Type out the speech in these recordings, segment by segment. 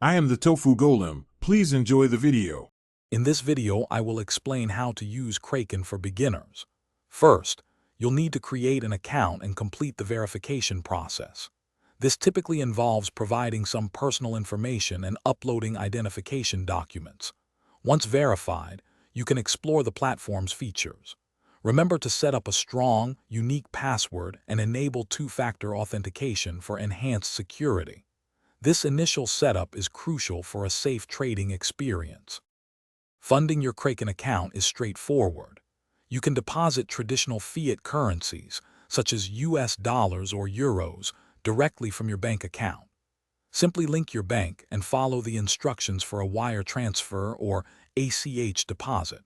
I am the Tofu Golem. Please enjoy the video. In this video, I will explain how to use Kraken for beginners. First, you'll need to create an account and complete the verification process. This typically involves providing some personal information and uploading identification documents. Once verified, you can explore the platform's features. Remember to set up a strong, unique password and enable two-factor authentication for enhanced security. This initial setup is crucial for a safe trading experience. Funding your Kraken account is straightforward. You can deposit traditional fiat currencies, such as US dollars or euros, directly from your bank account. Simply link your bank and follow the instructions for a wire transfer or ACH deposit.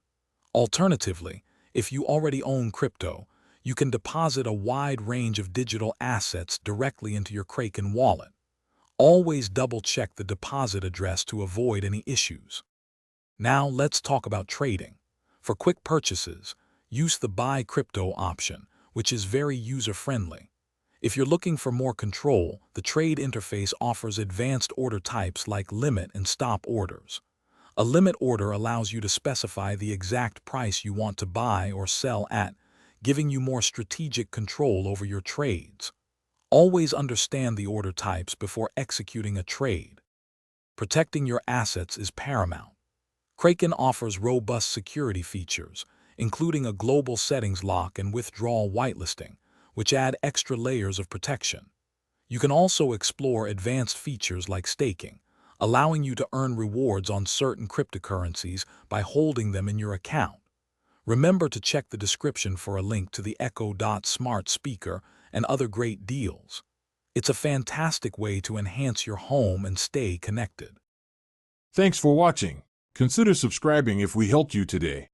Alternatively, if you already own crypto, you can deposit a wide range of digital assets directly into your Kraken wallet. Always double-check the deposit address to avoid any issues. Now let's talk about trading. For quick purchases, use the Buy Crypto option, which is very user-friendly. If you're looking for more control, the trade interface offers advanced order types like limit and stop orders. A limit order allows you to specify the exact price you want to buy or sell at, giving you more strategic control over your trades. Always understand the order types before executing a trade. Protecting your assets is paramount. Kraken offers robust security features, including a global settings lock and withdrawal whitelisting, which add extra layers of protection. You can also explore advanced features like staking, allowing you to earn rewards on certain cryptocurrencies by holding them in your account. Remember to check the description for a link to the Echo Dot smart speaker and other great deals. It's a fantastic way to enhance your home and stay connected. Thanks for watching. Consider subscribing if we helped you today.